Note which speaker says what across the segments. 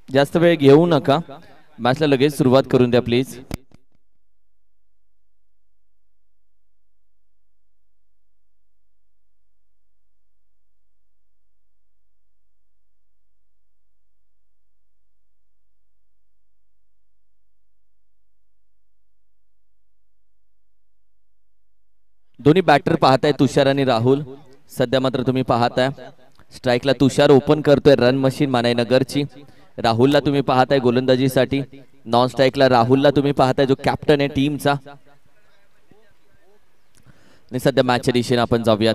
Speaker 1: जास्त वेळ घेऊ नका, मॅचला लगेच सुरुवात करून द्या प्लीज. दोन्ही बॅटर पाहताय तुषार आणि राहुल. सध्या मात्र तुम्ही पाहताय स्ट्राइकला तुषार ओपन करतोय रन मशीन मानाई नगरची. राहुलला तुम्ही पाहताय गोलंदाजीसाठी. नॉन स्ट्राइकला राहुलला तुम्ही पाहताय जो कॅप्टन आहे टीमचा. आणि सध्या मॅचच्या दिशेने आपण जाऊयात.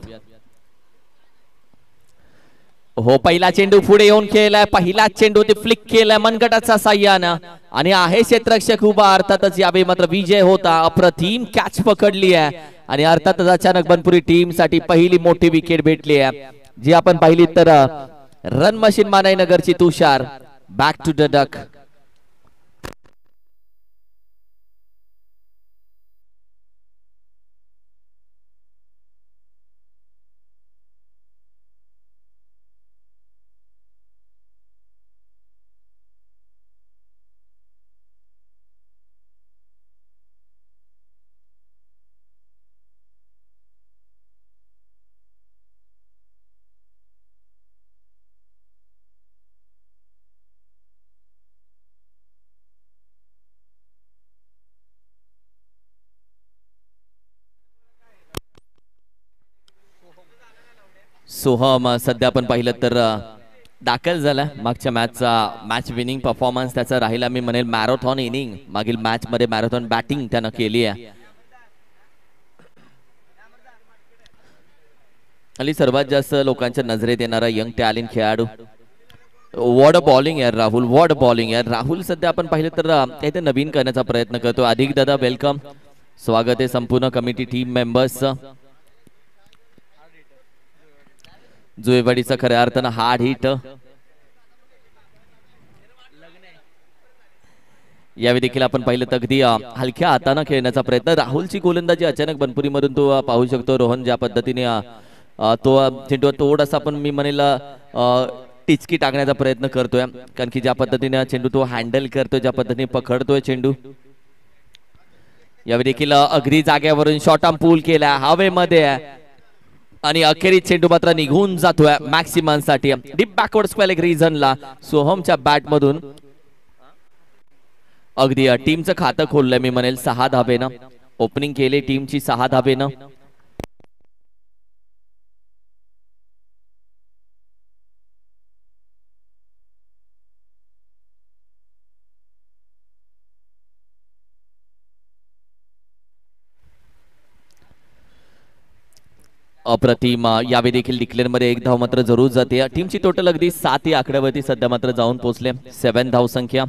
Speaker 1: हो, पहिला चेंडू पुढे येऊन खेळलाय. पहिला चेंडू ते फ्लिक केलाय मनगटाचा साह्यानं आणि आहे क्षेत्ररक्षक उभा. अर्थातच यावेळी मात्र विजय होता. अप्रतिम कॅच पकडली आहे आणि अर्थातच अचानक बनपुरी टीम साठी पहिली मोठी विकेट भेटली आहे, जी आपण पाहिली तर रन मशीन मानाई नगरची Tushar. Back to the duck. Soham सध्या आपण पाहिलं तर दाखल झाला. मागच्या मॅचचा मॅच विनिंग परफॉर्मन्स त्याचा राहिला. मी म्हणेल मॅरेथॉन इनिंग. मागील मॅच मध्ये मॅरेथॉन बॅटिंग त्यानं केली आहे आणि सर्वात जास्त लोकांच्या नजरेत येणारा यंग टॅलेंट खेळाडू. वॉट अ बॉलिंग यार राहुल, वॉट अ बॉलिंग यार राहुल. सध्या आपण पाहिलं तर काहीतरी नवीन करण्याचा प्रयत्न करतो. अधिक दादा वेलकम, स्वागत आहे संपूर्ण कमिटी टीम मेंबर्सचं. जुएवाडीचा खऱ्या अर्थानं हार्ड हिट. यावेळी देखील आपण पाहिलं तर अगदी हलक्या हाताने खेळण्याचा प्रयत्न. राहुलची गोलंदाजी अचानक बनपुरी मधून तो पाहू शकतो. रोहन ज्या पद्धतीने तो चेंडू थोडासा आपण मी म्हणेल टिचकी टाकण्याचा प्रयत्न करतोय, कारण की ज्या पद्धतीने चेंडू तो हँडल करतोय, ज्या पद्धतीने पकडतोय चेंडू. यावेळी देखील अगदी जाग्यावरून शॉर्ट आर्म पूल केला हवेमध्ये आणि अखेरीत चेंडू मात्र निघून जातोय मॅक्सिमम साठी डीप बॅकवर्ड स्क्वेअर रिजनला. सोहमच्या बॅट मधून अगदी टीमचं खातं खोललंय मी म्हणेल 6 धाबेनं. ओपनिंग केले टीमची 6 धाबेनं. अप्रतिम. यावेळी देखील डिक्लेअर मध्ये 1 धाव मात्र जरूर जाते. टीमची टोटल अगदी 7 या आकड्यावरती सध्या मात्र जाऊन पोहोचले. 7 धाव संख्या.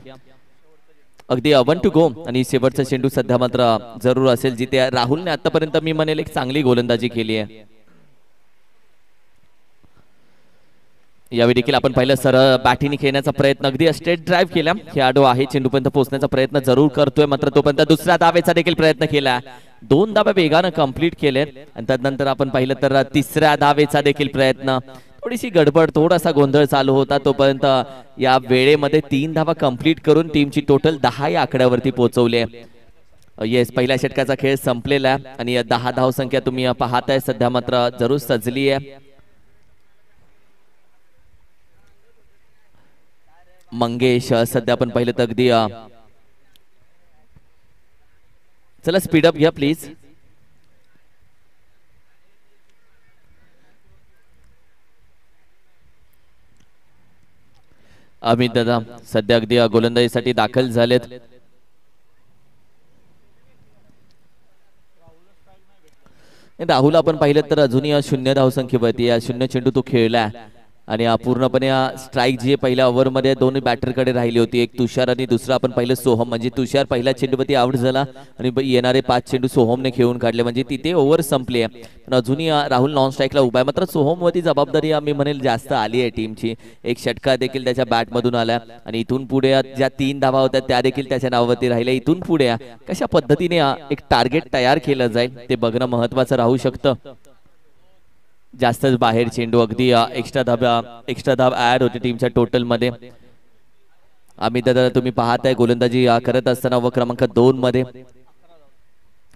Speaker 1: अगदी 1 टू गो आणि शेवटचा चेंडू सध्या मात्र जरूर असेल, जिथे राहुलने आतापर्यंत मी म्हणेल एक चांगली गोलंदाजी केली आहे. यावेळी देखील आपण पाहिलं सरळ बॅटिंग खेळण्याचा प्रयत्न, अगदी स्ट्रेट ड्राईव्ह केला. खेळाडू आहे चेंडूपर्यंत पोहोचण्याचा प्रयत्न जरूर करतोय, मात्र तोपर्यंत दुसऱ्या धावेचा देखील प्रयत्न केला. 2 धावा वेगानं कंप्लीट केले आणि त्यानंतर आपण पाहिलं तर तिसऱ्या धावेचा देखील प्रयत्न. थोडीशी गडबड, थोडासा गोंधळ चालू होता. तोपर्यंत या वेळेमध्ये 3 धावा कंप्लीट करून टीमची टोटल 10 या आकड्यावरती पोहोचवली. येस, पहिल्या षटकाचा खेळ संपलेला आहे आणि 10 धाव संख्या तुम्ही पाहताय सध्या मात्र जरूर सजली आहे. मंगेश सध्या आपण पाहिलं तर अगदी चला स्पीडअप घ्या प्लीज. अमित दादा सध्या अगदी गोलंदाजीसाठी दाखल झालेत. राहुल आपण पाहिलं तर अजूनही 0 धाव संख्येवरती. 0 चेंडू तो खेळला आणि पूर्णपणे स्ट्राइक जी पहिल्या ओव्हरमध्ये दोन्ही बॅटरकडे राहिली होती. एक तुषार आणि दुसरा आपण पाहिलं सोहम. म्हणजे तुषार पहिल्या चेंडूवरती आउट झाला आणि येणारे 5 चेंडू सोहमने खेळून काढले, म्हणजे तिथे ओव्हर संपली आहे. पण अजूनही राहुल नॉन स्ट्राईकला उभा आहे. मात्र सोहमवरती जबाबदारी आम्ही म्हणेल जास्त आली आहे टीमची. एक षटका देखील त्याच्या बॅटमधून आला आणि इथून पुढे ज्या 3 धावा होत्या त्या देखील त्याच्या नावावरती राहिल्या. इथून पुढे कशा पद्धतीने एक टार्गेट तयार केलं जाईल ते बघणं महत्वाचं राहू शकतं. जास्तच बाहेर चेंडू, अगदी एक्स्ट्रा धाब ऍड होते टीमच्या टोटल मध्ये. अमित दादा तुम्ही पाहताय गोलंदाजी करत असताना व क्रमांक 2 मध्ये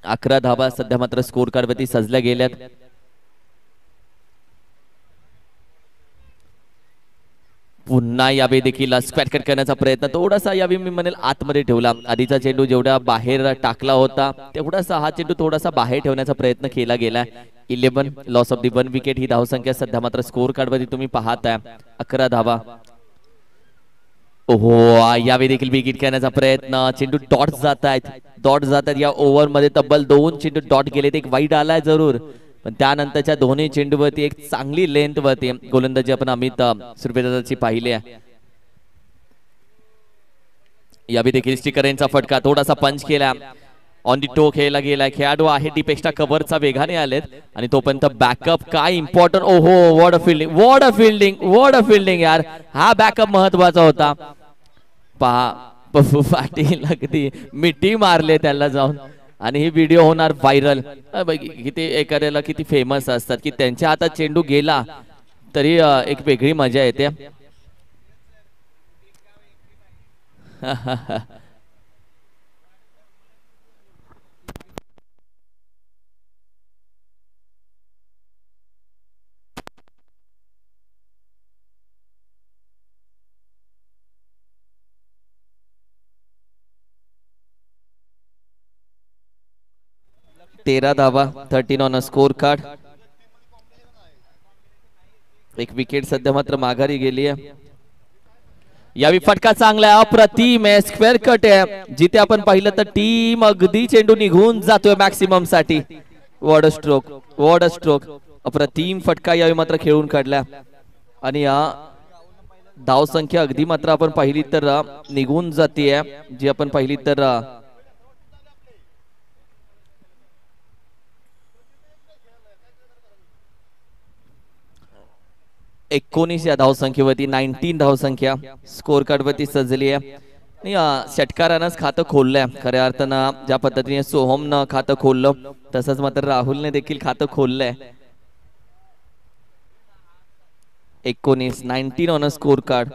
Speaker 1: 11 धाबा सध्या मात्र स्कोर कार्ड वरती सजल्या गेल्यात. पुन्हा यावेळी देखील स्क्वॅट कट करण्याचा प्रयत्न थोडासा यावेळी मी म्हणेल आतमध्ये ठेवला. आधीचा चेंडू जेवढा बाहेर टाकला होता तेवढासा हा चेंडू थोडासा बाहेर ठेवण्याचा प्रयत्न केला गेला. 11 लॉस ऑफ दी 1 विकेट ही धावसंख्या सध्या मात्र स्कोर कार्ड वरती तुम्ही पाहताय. 11 धाबा. ओहो यावेळी देखील विकेट करण्याचा प्रयत्न. चेंडू डॉट जात आहेत या ओव्हर मध्ये तब्बल 2 चेंडू डॉट गेलेत. एक वाईट आलाय जरूर, पण त्यानंतरच्या दोन्ही चेंडूवरती एक चांगली लेंथ वरती गोलंदाजी आपण अमित सुर्वेदाची पाहिली आहे. यावेळी देखील स्टिकरेंचा फटका, थोडासा पंच केला, ऑन दी टो खेळला गेला. खेळाडू आहे डीप एक्स्ट्रा कव्हरचा वेगाने आलेत आणि तोपर्यंत बॅकअप काय इम्पॉर्टंट. ओहो वॉट अ फिल्डिंग यार. हा बॅकअप महत्वाचा होता. पहा पप्पू पाटील अगदी मिठी मारले त्याला जाऊन आणि ही व्हिडिओ होणार व्हायरल. किती एखाद्याला किती फेमस असतात की त्यांच्या हातात चेंडू गेला तरी एक वेगळी मजा येते. तेरा धावा 13 ऑन अ स्कोर कार्ड. एक विकेट सध्या मात्र माघारी गेली आहे. यावी फटका चांगला आहे, अप्रतिम आहे, स्क्वेअर कट आहे. जिथे आपण पाहिलं तर टीम अगदी चेंडू निघून जातोय मॅक्सिमम साठी. What a stroke. अप्रतिम फटका यावी मात्र खेळून काढला आणि या धाव संख्या अगदी मात्र आपण पाहिली तर निघून जाते. जी आपण पाहिली तर 19 या धावसंख्येवरती 19 धावसंख्या स्कोर कार्ड वरती सजली आहे. षटकारानंच खातं खोललंय खऱ्या अर्थानं. ज्या पद्धतीने सोहमनं खातं खोललं तसंच मात्र राहुलने देखील खातं खोललंय. 19 ऑन अ स्कोर कार्ड.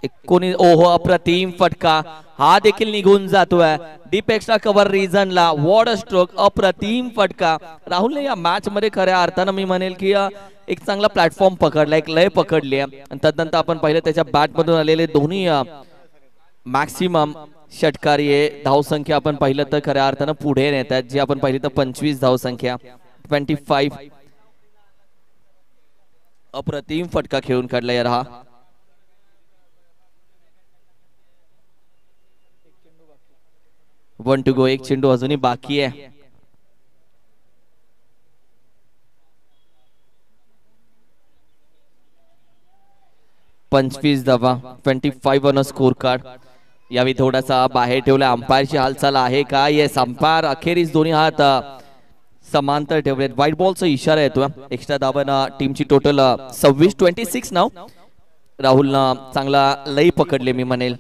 Speaker 1: 19. ओहो अप्रतिम फटका, हा देखील निघून जातोय डीप एक्स्ट्रा कव्हर रिजनला. वॉट अ स्ट्रोक, अप्रतिम फटका. राहुलने या मॅच मध्ये खऱ्या अर्थानं मी म्हणेल की एक चांगला प्लॅटफॉर्म पकडला, एक लय पकडली आहे. आणि त्यानंतर आपण पाहिलं त्याच्या बॅट मधून आलेले दोन्ही मॅक्सिमम षटकारीय धावसंख्या आपण पाहिलं तर खऱ्या अर्थानं पुढे नेतात. जी आपण पाहिली तर 25 धावसंख्या 25. अप्रतिम फटका खेळून काढला यार हा. One two go. एक चेंडू अजूनही बाकी आहे. पंचवीस धावा 25 ऑन अ स्कोर कार्ड. यावेळी थोडासा बाहेर ठेवला. अंपायरची हालचाल आहे का? येस, अंपायर अखेरीस दोन्ही हात समांतर ठेवलेत. व्हाईट बॉलचा इशारा येतो. एक्स्ट्रा धावांना टीमची टोटल 26 नाव. राहुलनं चांगला लई पकडले मी म्हणेल.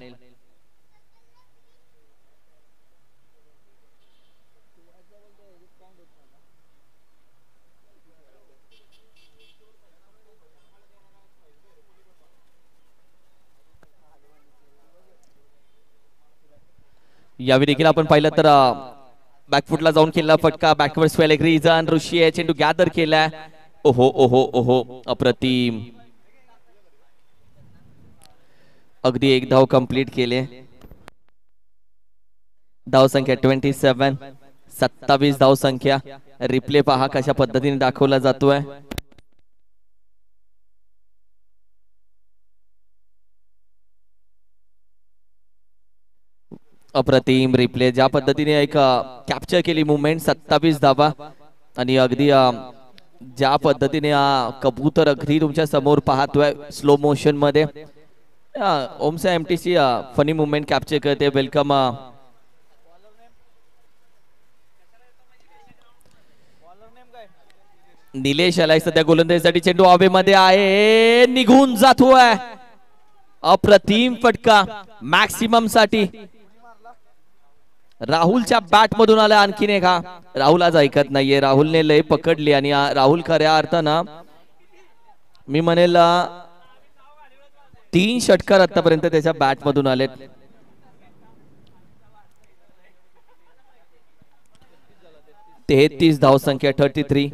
Speaker 1: यावेळी देखील आपण पाहिलं तर बॅकफुटला जाऊन केला फटका. बॅकवर्ड स्वेल एक रिजन. ऋषी आहे चेंडू गॅदर केलाय. ओहो ओहो ओहो अप्रतिम. अगदी एक धाव कंप्लीट केले. धाव संख्या 27. 27 धाव संख्या. रिप्ले पहा कशा पद्धतीने दाखवला जातोय. अप्रतिम रिप्ले. ज्या पद्धतीने एक कॅप्चर केली मुवमेंट. 27 धावा आणि अगदी ज्या पद्धतीने कबूतर अगदी तुमच्या समोर पाहतोय स्लो मोशन मध्ये. ओमसा एमटीसी फनी मुवमेंट कॅप्चर करते. वेलकम. निलेश आलाय सध्या गोलंदाजीसाठी. चेंडू हवेमध्ये आहे, निघून जातोय. अप्रतिम फटका मॅक्सिमम साठी. राहुलच्या बॅट मधून आला आणखीन एक. राहुल आज ऐकत नाहीये. राहुलने लय पकडली आणि राहुल खऱ्या अर्थानं मी म्हणेल 3 षटकार आतापर्यंत त्याच्या बॅट मधून आलेत. 33 धावसंख्या 33.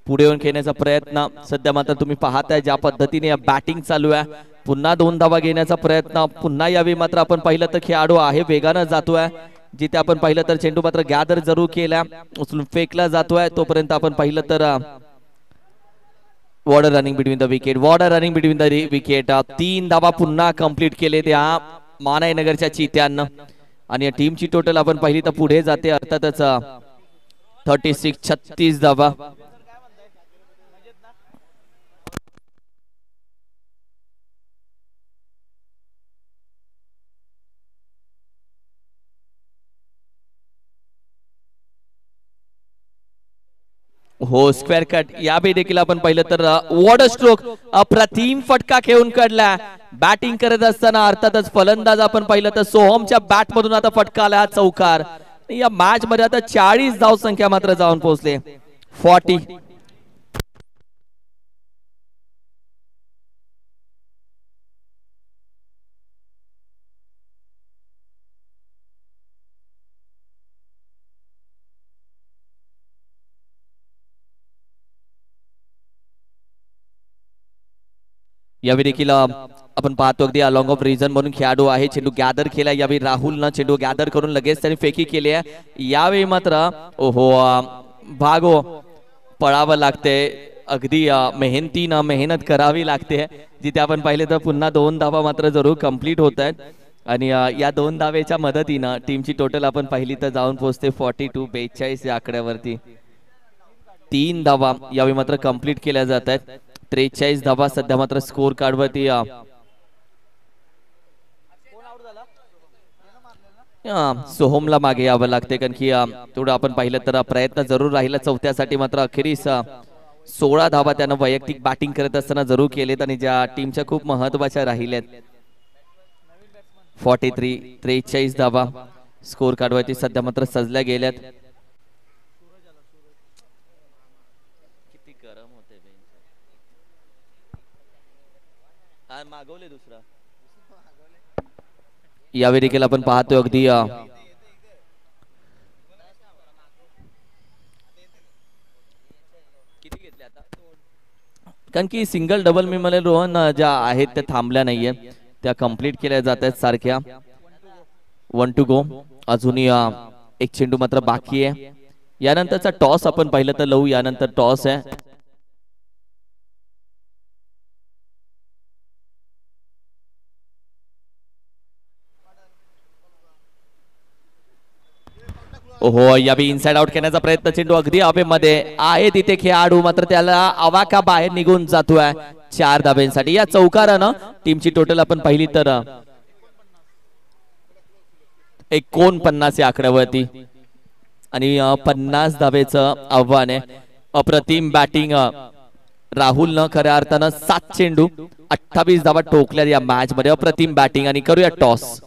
Speaker 1: पुढे येऊन खेळण्याचा प्रयत्न सध्या मात्र तुम्ही पाहताय ज्या पद्धतीने बॅटिंग चालू आहे. पुन्हा 2 धावा घेण्याचा प्रयत्न पुन्हा यावेळी मात्र आपण पाहिलं तर खेळाडू आहे वेगानं जातोय. जिथे आपण पाहिलं तर चेंडू मात्र गॅदर जरूर केला उचलून फेकला जातोय. तोपर्यंत आपण पाहिलं तर वॉर्डर रनिंग बिटवीन द विकेट. वॉर्डर रनिंग बिटवीन द विकेट. 3 धावा पुन्हा कंप्लीट केले त्या मानाई नगरच्या चित्यांना. आणि या टीमची टोटल आपण पाहिली तर पुढे जाते अर्थातच 36 धावा. हो स्क्वेअर कट यावेळी देखील आपण पाहिलं तर वॉर्डर स्ट्रोक अप्रतिम फटका खेळून काढला. बॅटिंग करत असताना अर्थातच फलंदाज आपण पाहिलं तर सोहमच्या बॅट मधून आता फटका आला चौकार. या मॅच मध्ये आता 40 धाव संख्या मात्र जाऊन पोहोचले 40. यावेळी देखील आपण पाहतो अगदी अलॉंग ऑफ रिझन म्हणून खेळाडू आहे. चेंडू गॅदर केला यावेळी राहुलनं चेंडू गॅदर करून लगेच त्याने फेकी केली आहे. यावेळी मात्र ओहो भागो पळावं लागते. अगदी मेहनतीनं मेहनत करावी लागते. जिथे आपण पाहिले तर पुन्हा 2 धावा मात्र जरूर कंप्लीट होत आहेत. आणि या 2 धावेच्या मदतीनं टीमची टोटल आपण पाहिली तर जाऊन पोहोचते 42 या आकड्यावरती. 3 धावा यावेळी मात्र कंप्लीट केल्या जात आहेत. 43 धावा सध्या मात्र स्कोर कार्ड वरती सोहमला मागे यावं लागते. कारण की थोडं आपण पाहिलं तर प्रयत्न जरूर राहिला चौथ्यासाठी मात्र अखेरीस 16 धावा त्यानं वैयक्तिक बॅटिंग करत असताना जरूर केलेत आणि ज्या टीमच्या खूप महत्वाच्या राहिल्यात. 43 धावा स्कोर कार्ड वरती सध्या मात्र सजल्या गेल्यात. मागवले दुसरा यावेळी देखील आपण पाहतोय अगदी कारण की सिंगल डबल मी मला रोहन ज्या आहेत त्या थांबल्या नाहीये त्या कंप्लीट केल्या जात आहेत सारख्या. 1 टू गो. अजूनही एक चेंडू मात्र बाकी आहे. यानंतरचा टॉस आपण पाहिलं तर लवू यानंतर टॉस आहे. ओहो यावेळी इनसाइड आउट करण्याचा प्रयत्न चेंडू अगदी हवेमध्ये आहे तिथे खेळाडू मात्र त्याला आवाका बाहेर निघून जातोय 4 धाब्यांसाठी. या चौकारानं टीमची टोटल आपण पाहिली तर 49 या आकड्यावरती आणि 50 धावेचं आव्हान आहे. अप्रतिम बॅटिंग राहुलनं खऱ्या अर्थानं 7 चेंडू 28 धावा ठोकल्या या मॅच मध्ये. अप्रतिम बॅटिंग आणि करूया टॉस.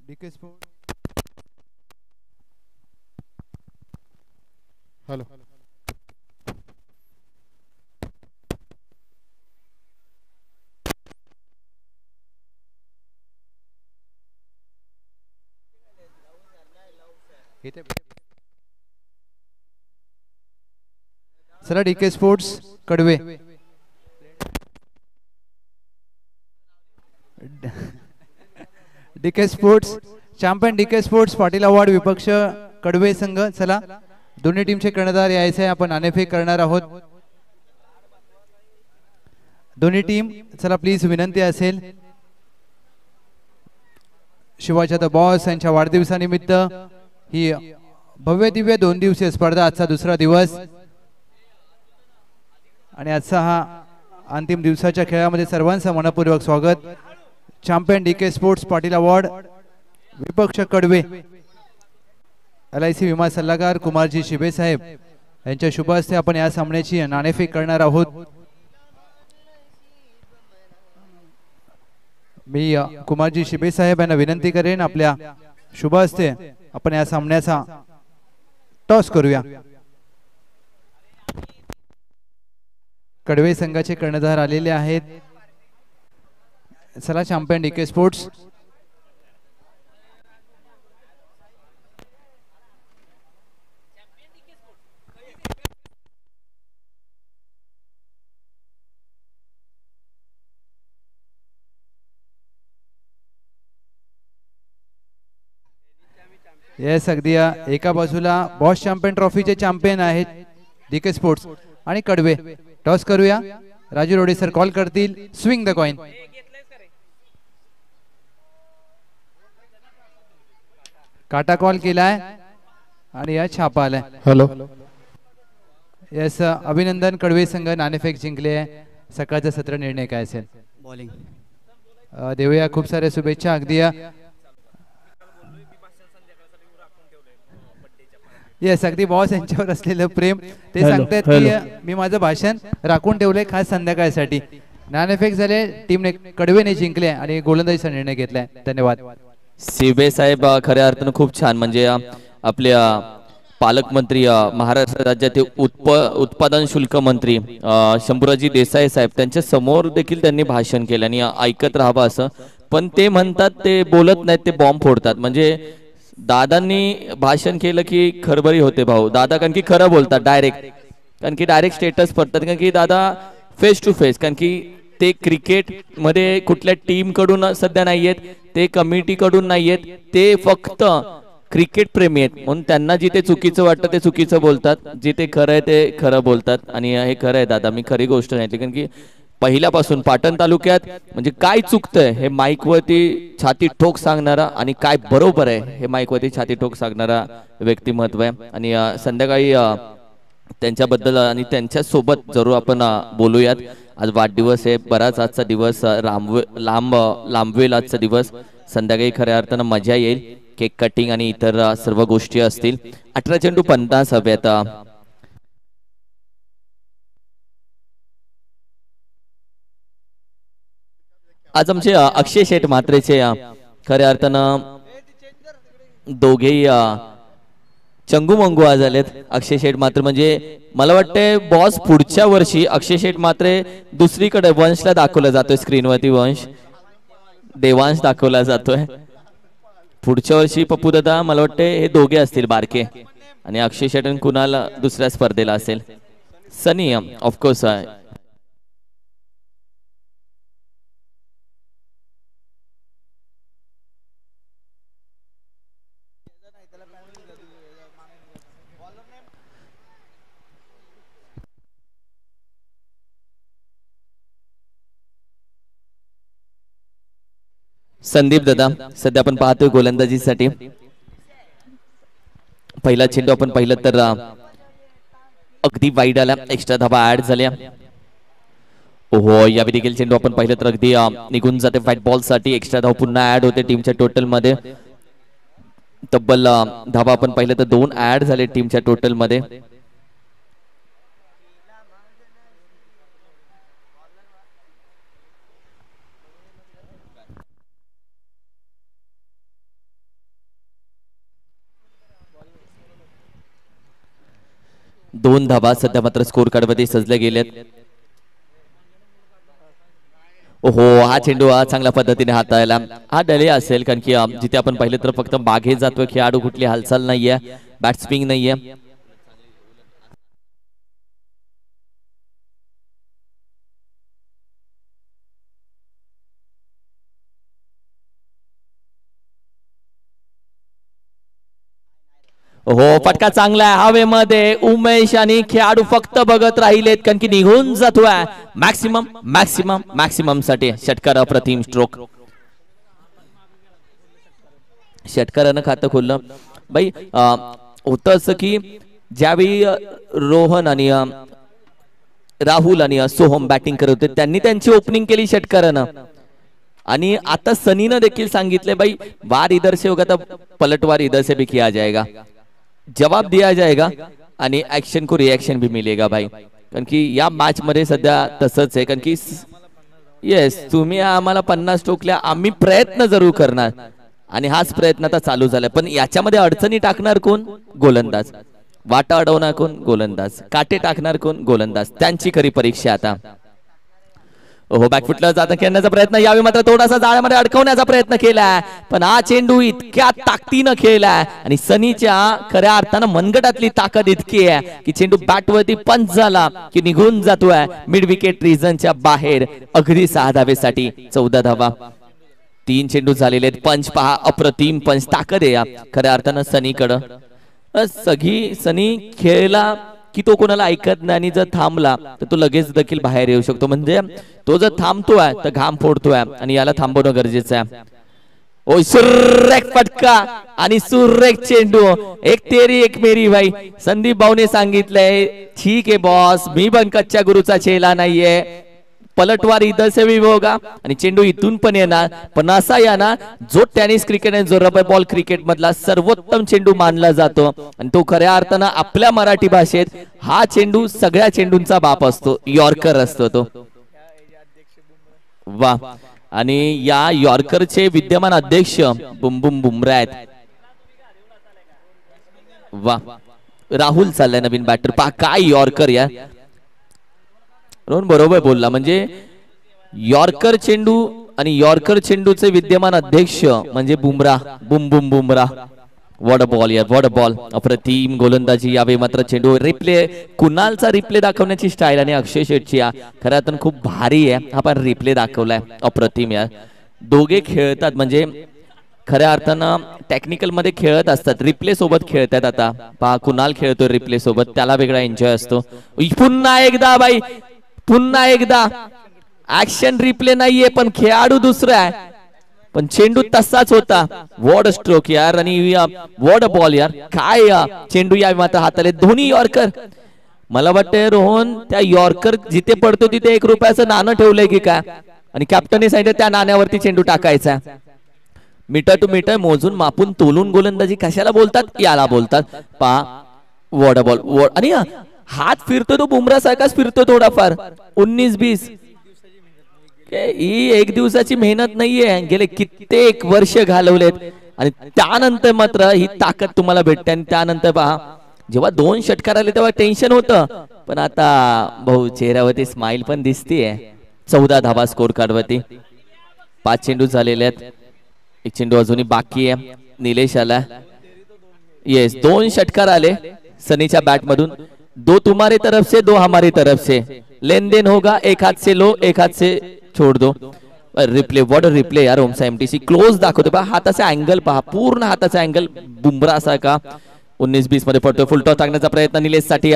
Speaker 2: डीके स्पोर्ट हेलो चला DK sports Kadve DK sports champion DK sports Patil award विपक्ष कडवे संघ. चला दोन्ही टीमचे कर्णधार यायचे आपण नाणेफेक करणार आहोत. दोन्ही टीम चला प्लीज विनंती असेल शिवाजी द बॉस यांच्या वाढदिवसानिमित्त ही भव्य दिव्य 2 दिवसीय स्पर्धा. आजचा दुसरा दिवस आणि आजचा हा अंतिम दिवसाच्या खेळामध्ये सर्वांचं मनपूर्वक स्वागत. Champion DK sports Patil award विपक्ष कडवे LIC विमा सल्लागार कुमारजी शिबे साहेब यांच्या शुभ हस्ते आपण या सामन्याची नाणेफेक करणार आहोत. मी कुमारजी शिबे साहेब यांना विनंती करेन आपल्या शुभ हस्ते आपण या सामन्याचा टॉस करूया. कडवे संघाचे कर्णधार आलेले आहेत. चला चॅम्पियन डीके स्पोर्ट्स येस अगदी एका बाजूला बॉस चॅम्पियन ट्रॉफीचे चॅम्पियन आहेत डीके स्पोर्ट्स आणि कडवे. टॉस करूया. राजू रोडे सर कॉल करतील. Swing the coin. काटा कॉल केलाय आणि या छापा आलाय.
Speaker 3: हॅलो.
Speaker 2: येस अभिनंदन. कडवे संघ नाणेफेक जिंकले आहे. सकाळचा सत्र निर्णय काय असेल?
Speaker 4: बॉलिंग.
Speaker 2: देऊया खूप साऱ्या शुभेच्छा. अगदी येस अगदी बॉस यांच्यावर असलेलं प्रेम ते सांगतात की मी माझं भाषण राखून ठेवलंय खास संध्याकाळसाठी. नाणेफेक झाले. टीमने कडवेने जिंकले आणि गोलंदाजीचा निर्णय घेतलाय. धन्यवाद.
Speaker 1: शिबे साहेब खऱ्या अर्थानं खूप छान म्हणजे आपल्या पालकमंत्री महाराष्ट्र राज्याचे उत्पादन शुल्क मंत्री शंभूराजी देसाई साहेब त्यांच्या समोर देखील त्यांनी भाषण केलं आणि ऐकत राहावं असं. पण ते म्हणतात ते बोलत नाहीत ते बॉम्ब फोडतात. म्हणजे दादांनी भाषण केलं की खरबरी होते भाऊ दादा कारण की खरं बोलतात डायरेक्ट. कारण की डायरेक्ट स्टेटस पडतात. कारण की दादा फेस टू फेस कारण की ते क्रिकेट मध्ये कुठल्या टीम कडून सध्या नाहीयेत ते कमिटी कडून नाहीयेत ते फक्त क्रिकेट प्रेमी आहेत म्हणून त्यांना जिथे चुकीचं वाटतं ते चुकीचं बोलतात. जिथे खरं आहे ते खरं बोलतात आणि हे खरं आहे दादा. मी खरी गोष्ट नाही कारण की पहिल्यापासून पाटण तालुक्यात म्हणजे काय चुकतंय हे माईकवरती छाती ठोक सांगणारा आणि काय बरोबर आहे हे माईकवरती छाती ठोक सांगणारा व्यक्तिमत्व आहे. आणि संध्याकाळी त्यांच्याबद्दल आणि त्यांच्या सोबत जरूर आपण बोलूयात. आज वाढदिवस आहे. बराच आजचा दिवस लांबवेल आजचा दिवस. संध्याकाळी खऱ्या अर्थानं मजा येईल. केक कटिंग आणि इतर सर्व गोष्टी असतील. 18 चेंडू 50 हव्यात. आज आमचे अक्षय शेठ म्हात्रेचे खऱ्या अर्थानं दोघेही चंगू मंगू आज आलेत. अक्षय शेठ म्हात्रे म्हणजे मला वाटतंय बॉस पुढच्या वर्षी अक्षय शेठ म्हात्रे दुसरीकडे वंशला दाखवला जातोय स्क्रीनवरती. वंश देवांश दाखवला जातोय. पुढच्या वर्षी पप्पू दादा मला वाटतंय हे दोघे असतील बारके आणि अक्षय शेठ कुणाल दुसऱ्या स्पर्धेला असेल. सनी ऑफकोर्स संदीप दादा सध्या आपण पाहतोय गोलंदाजीसाठी. पहिला चेंडू आपण पाहिलं तर अगदी वाईड आला. एक्स्ट्रा धाबा ऍड झाल्या. ओहो यावेळी देखील चेंडू आपण पाहिलं तर अगदी निघून जाते व्हाईट बॉल साठी. एक्स्ट्रा धाव पुन्हा ऍड होते टीमच्या टोटल मध्ये. तब्बल धाबा आपण पाहिलं तर 2 ऍड झाले टीमच्या टोटल मध्ये. दोन धाबा सध्या मात्र स्कोर कार्ड मध्ये सजले गेलेत. ओहो हा चेंडू चांगल्या पद्धतीने हाताळला. हा डले असेल कारण की जिथे आपण पाहिलं तर फक्त मागे जातोय खेळाडू. कुठली हालचाल नाहीये. बॅट स्विंग नाहीये. हो फटका चांगला आहे हवेमध्ये. उमेश आणि खेळाडू फक्त बघत राहिलेत कारण की निघून जातोय मॅक्सिमम मॅक्सिमम मॅक्सिमम साठी. षटकार अप्रतिम स्ट्रोक. षटकारानं खातं खोललं बाई. होतं असं की ज्यावेळी रोहन आणि राहुल आणि सोहम बॅटिंग करत होते त्यांनी त्यांची ओपनिंग केली षटकारानं. आणि आता सनीनं देखील सांगितले भाई वार इधर से होगा तब पलटवार इधर से भी किया जाएगा. जवाब दिया जाएगा आणि ऍक्शन को रिएक्शन भी मिलेगा भाई. कारण की या मॅच मध्ये सध्या तसंच आहे. कारण की येस, तुम्ही आम्हाला 50 ठोकल्या, आम्ही प्रयत्न जरूर करणार आणि हाच प्रयत्न आता चालू झाला. पण याच्यामध्ये अडचणी टाकणार कोण? गोलंदाज. वाटा अडवणार कोण? गोलंदाज. काटे टाकणार कोण? गोलंदाज. त्यांची खरी परीक्षा आता. हो, बॅकफुटला जाता खेळण्याचा प्रयत्न, यावेळी मात्र थोडासा जाळ्यामध्ये अडकवण्याचा प्रयत्न केलाय, पण हा चेंडू इतक्या ताकदीनं खेळलाय आणि सनीच्या खऱ्या अर्थानं मनगटातली ताकद इतकी आहे की चेंडू बॅटवरती पंच झाला की निघून जातोय मिड विकेट रिजनच्या बाहेर. अगदी 6 धावेसाठी 14 धावा. 3 चेंडू झालेले आहेत. पंच पहा, अप्रतिम पंच, ताकद आहे या खऱ्या अर्थानं सनीकडं. सगळी सनी खेळला की तो कोणाला ऐकत नाही आणि जर थांबला तर तो लगेच देखील बाहेर येऊ शकतो. म्हणजे तो जर थांबतोय तर घाम फोडतोय आणि याला थांबवणं गरजेचं आहे. ओ सुरेख फटका आणि सुरेख चेंडू. एक तेरी एक मेरी भाई. संदीप भाऊने सांगितलंय ठीक आहे बॉस, मी पण कच्च्या गुरुचा चेला नाहीये, पलटवार इधर से भी होगा आणि चेंडू इथून पण येणार. पण असा या ना जो टेनिस क्रिकेट आणि जो रबर बॉल क्रिकेट मधला सर्वोत्तम चेंडू मानला जातो आणि तो खऱ्या अर्थानं आपल्या मराठी भाषेत हा चेंडू सगळ्या चेंडूंचा बाप असतो, यॉर्कर असतो तो. वा, आणि या यॉर्करचे विद्यमान अध्यक्ष बुमबुम बुमरा आहेत. वा, राहुल चाललाय नवीन बॅटर. पहा काय यॉर्कर या. बरोबर बोलला, म्हणजे यॉर्कर चेंडू आणि यॉर्कर चेंडूचे विद्यमान अध्यक्ष म्हणजे Bumrah. Boom boom Bumrah. What a ball यार, वॉट अ बॉल. अप्रतिम गोलंदाजी. यावेळी मात्र चेंडू रिप्ले, कुणालचा रिप्ले दाखवण्याची स्टाईल आणि अक्षय शेटची खरं तर खूप भारी आहे. हा पण रिप्ले दाखवलाय अप्रतिम यार. दोघे खेळतात म्हणजे खऱ्या अर्थानं टेक्निकल मध्ये खेळत असतात, रिप्ले सोबत खेळतात. आता पहा कुणाल खेळतोय रिप्ले सोबत, त्याला वेगळा एन्जॉय असतो. पुन्हा एकदा बाई, पुन्हा एकदा ऍक्शन रिप्ले नाहीये पण खेळाडू दुसरा आहे, पण चेंडू तसाच होता. वॉट स्ट्रोक यार आणि वॉट बॉल यार. काय चेंडू या मात्र हाताले दोन्ही यॉर्कर. मला वाटतंय रोहन त्या यॉर्कर जिथे पडतो तिथे 1 रुपयाचं नाणं ठेवलंय की काय, आणि कॅप्टनने सांगितलं त्या नाण्यावरती चेंडू टाकायचा. मीटर टू मीटर मोजून मापून तोलून गोलंदाजी कशाला बोलतात? याला बोलतात. पहा वॉट बॉल. आणि हात फिरतो तो बुमरा सारखाच फिरतो थोडाफार. 19-20 ही 1 दिवसाची मेहनत नाहीये, गेले कित्येक वर्ष घालवलेत आणि त्यानंतर मात्र ही ताकद तुम्हाला भेटते. आणि त्यानंतर पहा जेव्हा 2 षटकार आले तेव्हा टेन्शन होतं, पण आता भाऊ चेहऱ्यावरती स्माइल पण दिसतीये. 14 धावा स्कोर कार्ड वरती. 5 चेंडू झालेले आहेत. 1 चेंडू अजूनही बाकी आहे. निलेश आला. येस, 2 षटकार आले सनीच्या बॅट मधून. 2 तुम्हारे तरफ से, 2 हमारी तरफ से. लेन देन होगा, 1 हाथ से लो, 1 हाथ से छोड़ दो. रिप्ले, वॉट रिप्ले यार. ओमसा एमटीसी क्लोज दाखवतो पहा. हाताचा अँगल पहा, पूर्ण हाताचा अँगल बुमरा सारखा. 19-20 मध्ये पडतोय. फुलटॉस टाकण्याचा प्रयत्न निलेश साठी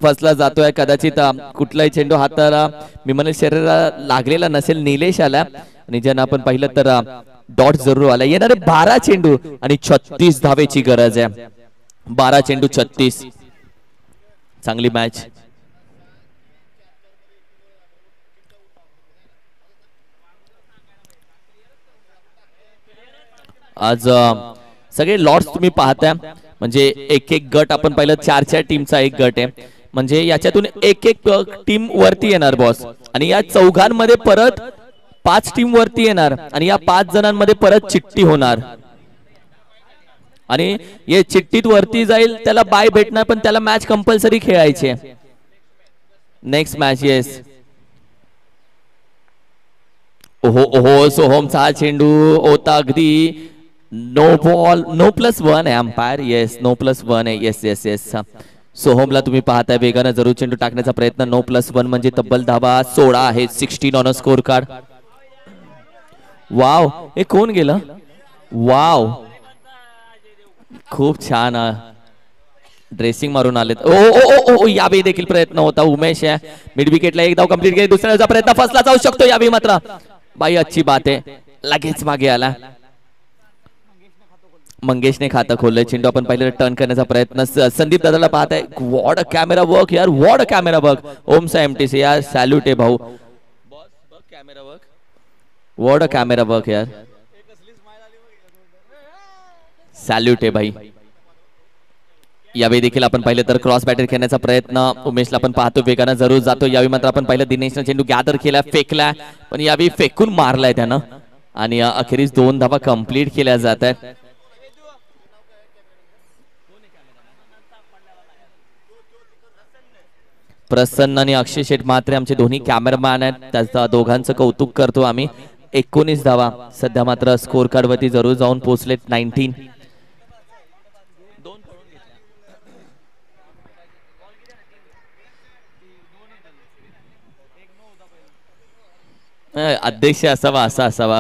Speaker 1: फसला जातोय. कदाचित कुठलाही चेंडू हाताला मी म्हणेल शरीराला लागलेला नसेल. निलेश आला आणि ज्यांना आपण पाहिलं तर डॉट जरूर आला. येणारे 12 चेंडू आणि 36 धावेची गरज आहे. 12 चेंडू 36. चांगली मॅच. आज सगळे लॉट्स तुम्ही पाहताय, म्हणजे एक गट आपण पाहिलं 4 टीमचा एक गट आहे. म्हणजे याच्यातून एक टीम वरती येणार बॉस, आणि या चौघांमध्ये परत 5 टीम वरती येणार आणि या 5 जणांमध्ये परत चिठ्ठी होणार. आणि हे चिठ्ठीत वरती जाईल त्याला बाय भेटणार, पण त्याला मॅच कंपल्सरी खेळायची आहे. Next match. येस, ओहो ओहो, सोहमचा चेंडू होता अगदी नो बॉल, नो +1 आहे अंपायर. येस, नो +1 आहे. Yes yes yes. सोहमला तुम्ही पाहताय वेगानं जरूर चेंडू टाकण्याचा प्रयत्न. नो +1 म्हणजे तब्बल धावा 16 आहे. 16 on a score card. Wow, हे कोण गेलं? वाव, खूप छान ड्रेसिंग मारून आलेत. ओ ओ ओ, यावेळी देखील प्रयत्न होता. उमेश आहे मिड विकेटला 1 धाव कंप्लीट केली. दुसऱ्याचा प्रयत्न फसला जाऊ शकतो यावेळी मात्र. बाई अच्छी बात आहे, लगेच मागे आला. मंगेशने खातं खोललंय. चेंडू आपण पाहिलं टर्न करण्याचा प्रयत्न. संदीप दादाला पाहताय. वॉट अ कॅमेरा वर्क यार, वॉट अ कॅमेरा वर्क. ओमसा एमटीसी यार, सॅल्यूट आहे भाऊ. Camera work, what a camera work यार, सॅल्यूट आहे भाई. यावेळी देखील आपण पाहिलं तर क्रॉस बॅटर खेळण्याचा प्रयत्न उमेशला आपण पाहतो, वेगानं जरूर जातो. यावेळी मात्र आपण पाहिलं दिनेशनं चेंडू गॅदर केला, फेकला, पण यावेळी फेकून मारलाय त्यानं आणि अखेरीस 2 धावा कंप्लीट केल्या जात आहेत. प्रसन्न आणि अक्षय शेठ मात्रे आमचे दोन्ही कॅमेरामॅन आहेत, त्याचा दोघांचं कौतुक करतो आम्ही. 19 धावा सध्या मात्र स्कोर कार्ड वरती जरूर जाऊन पोहोचलेत. 19 अध्यक्ष असावा असा असावा.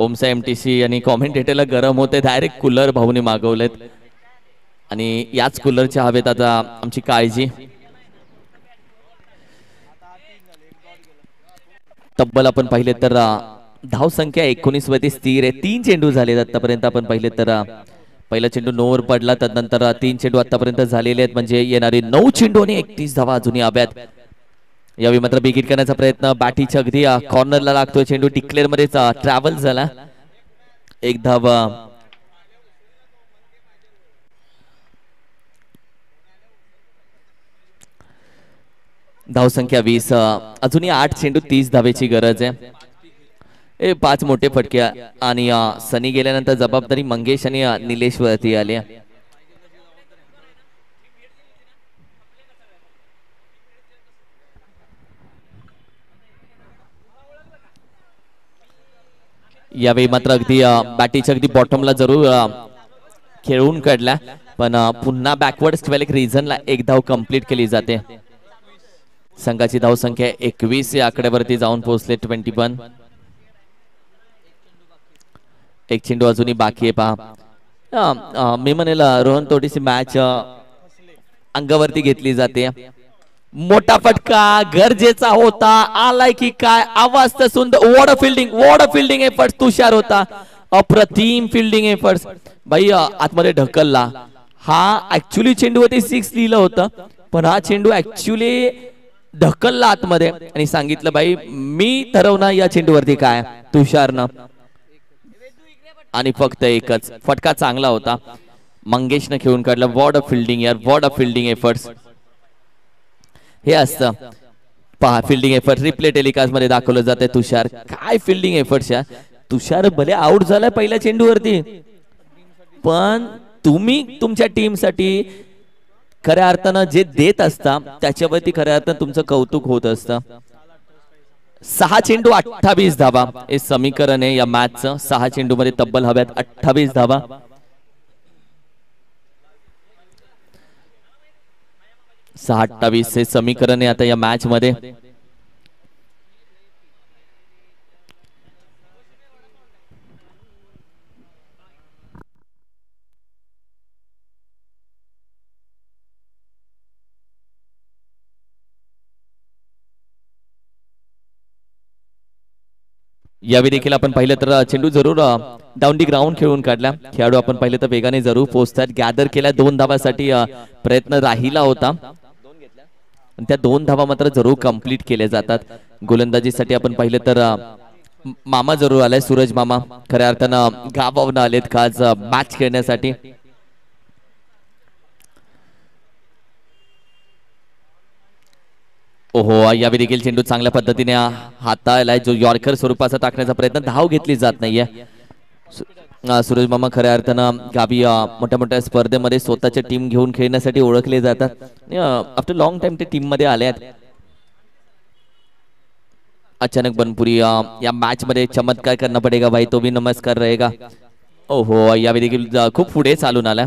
Speaker 1: ओमसा एमटीसी आणि कॉमेंटेटरला गरम होते, डायरेक्ट कूलर भाऊने मागवलेत आणि याच कूलरच्या हवेत आता आमची काळजी. तब्बल आपण पाहिले तर धाव संख्या 19 वरती स्थिर आहे. 3 चेंडू झालेत आतापर्यंत. आपण पाहिले तर पहिला चेंडू नोवर पडला, त्यानंतर 3 चेंडू आतापर्यंत झालेले आहेत, म्हणजे येणारे 9 चेंडू आणि 31 धावा अजूनही हव्यात. यावेळी मात्र बिगिट करण्याचा प्रयत्न, बॅटीच्या अगदी कॉर्नरला लागतोय चेंडू, डिक्लेअर मध्येच ट्रॅव्हल झाला. 1 धावा. धाव संख्या 20. अजूनही 8 चेंडू 30 धावेची गरज आहे. 5 मोठे फटके आणि सनी गेल्यानंतर जबाबदारी मंगेश आणि निलेश वरती आली. यावेळी मात्र अगदी बॅटीच्या अगदी बॉटमला जरूर खेळून काढला, पण पुन्हा बॅकवर्ड स्क्वेलिक रिझनला 1 धाव कंप्लीट केली जाते. संघाची धाव संख्या 21 या आकड्यावरती जाऊन पोहोचले. 21. 1 चेंडू अजूनही बाकी आहे. पहा मी म्हणेल रोहन तोटीची मॅच अंगावरती घेतली जाते. मोठा फटका गरजेचा होता, आलाय की काय, आवाज तर सुंदर. वॉट अ फिल्डिंग एफर्ट्स तुषार होता, अप्रतिम फिल्डिंग एफर्ट्स. बाई आतमध्ये ढकलला. हा ऍक्च्युली चेंडूवरती 6 लिहिलं होतं, पण हा चेंडू ऍक्च्युली ढकलला आतमध्ये आणि सांगितलं बाई मी ठरवणार या चेंडूवरती काय, तुषारनं. आणि फक्त एकच फटका चांगला होता, मंगेशनं खेळून काढला. वॉट अ फिल्डिंग यार, वॉट अ फिल्डिंग एफर्ट्स. हे असतं पहा, फिल्डिंग एफर्ट रिप्ले टेलिकास्ट मध्ये दाखवलं जाते. तुषार काय फिल्डिंग एफर्ट्स या. तुषार भले आउट झालाय पहिल्या चेंडूवरती, पण तुम्ही तुमच्या टीमसाठी खऱ्या अर्थानं जे देत असता त्याच्यावरती खऱ्या अर्थानं तुमचं कौतुक होत असतं. 6 चेंडू 28 धावा हे समीकरण आहे या मॅचचं. 6 चेंडू मध्ये तब्बल हव्यात 28 धावा. सहा 28 हे समीकरण आहे आता या मॅच मध्ये. यावेळी देखील आपण पाहिलं तर चेंडू जरूर डाऊन दी ग्राउंड खेळून काढला. खेळाडू आपण पाहिलं तर वेगाने जरूर पोहोचतात. गॅदर केल्या 2 धावासाठी प्रयत्न राहिला होता, त्या 2 धावा मात्र जरूर कंप्लीट केले जातात. गोलंदाजीसाठी आपण पाहिलं तर मामा जरूर आलाय, सूरज मामा खऱ्या अर्थानं गावावरून आलेत खास मॅच खेळण्यासाठी. ओहो, यावेळी देखील चेंडू चांगल्या पद्धतीने हाताळलाय, जो यॉर्कर स्वरूपाचा टाकण्याचा प्रयत्न, धाव घेतली जात नाहीये. सूरज मामा खऱ्या अर्थानं गावी मोठ्या मोठ्या स्पर्धेमध्ये स्वतःच्या टीम घेऊन खेळण्यासाठी ओळखले जातात. आफ्टर लॉंग टाइम ते टीम मध्ये आले आहेत. अचानक बनपुरी या मॅच मध्ये चमत्कार करना पडेगा भाई, तो भी नमस्कार रहेगा. ओहो, यावेळी देखील खूप पुढे चालून आला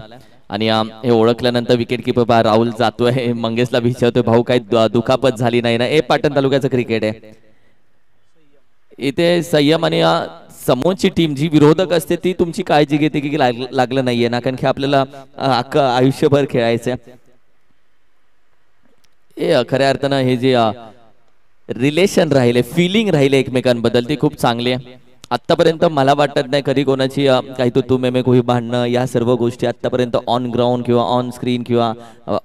Speaker 1: आणि हे ओळखल्यानंतर विकेट किपर राहुल जातोय, मंगेशला विचारतोय भाऊ काही दुखापत झाली नाही ना. पाटण तालुक्याचं क्रिकेट आहे, इथे संयम आणि समोरची टीम जी विरोधक असते ती तुमची काळजी घेते की लागलं नाहीये ना, कारण की आपल्याला आयुष्यभर खेळायचं. हे खऱ्या अर्थानं हे जे रिलेशन राहिले, फिलिंग राहिले एकमेकांबद्दल, ती खूप चांगली आहे. आतापर्यंत मला वाटत नाही कधी कोणाची काही तू मे कोणी भांडणं या सर्व गोष्टी आतापर्यंत ऑन ग्राउंड किंवा ऑन स्क्रीन किंवा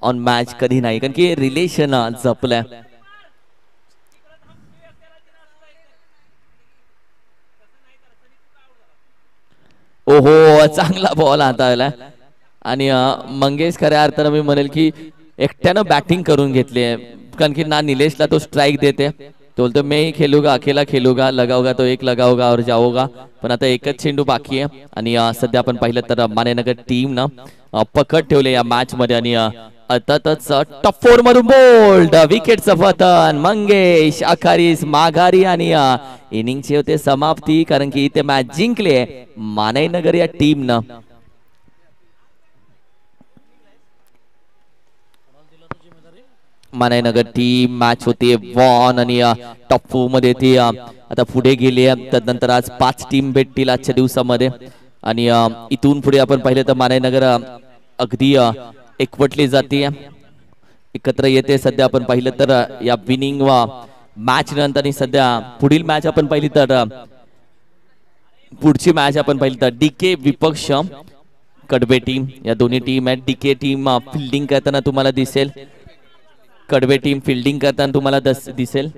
Speaker 1: ऑन मॅच कधी नाही, कारण की रिलेशन जपलंय. ओहो, चांगला बॉल हाताळला. आणि मंगेश खऱ्या अर्थानं मी म्हणेल की एकट्यानं बॅटिंग करून घेतली आहे, कारण की ना निलेशला तो स्ट्राईक देते, तो बोलतो मैं ही खेलूंगा, अकेला खेलूंगा, लगाओगा तो एक लगाओगा और जाओगा. पण आता एकच चेंडू बाकी आहे आणि सध्या आपण पाहिलं तर मानेनगर टीम ना पकड ठेवले या मॅच मध्ये आणि अर्थातच टॉप 4 मधून बोल्ड विकेटचं पतन. मंगेश अखारीस माघारी आणि इनिंगची होते समाप्ती, कारण की इथे मॅच जिंकले मानेनगर या टीम न. मानेनगर टीम मॅच होते वॉन आणि टॉप 4 मध्ये ती आता पुढे गेली आहे. त्यानंतर आज 5 टीम भेटतील आजच्या दिवसामध्ये आणि इथून पुढे आपण पाहिलं तर मानेनगर अगदी एकवटली जाते, एकत्र येते. सध्या आपण पाहिलं तर या विनिंग मॅच नंतर सध्या पुढील मॅच आपण पाहिली तर पुढची मॅच आपण पाहिली तर डीके विपक्ष कडबे टीम, या दोन्ही टीम आहेत. डीके टीम फिल्डिंग करताना तुम्हाला दिसेल, कडबे टीम फिल्डिंग करताना तुम्हाला दिसेल.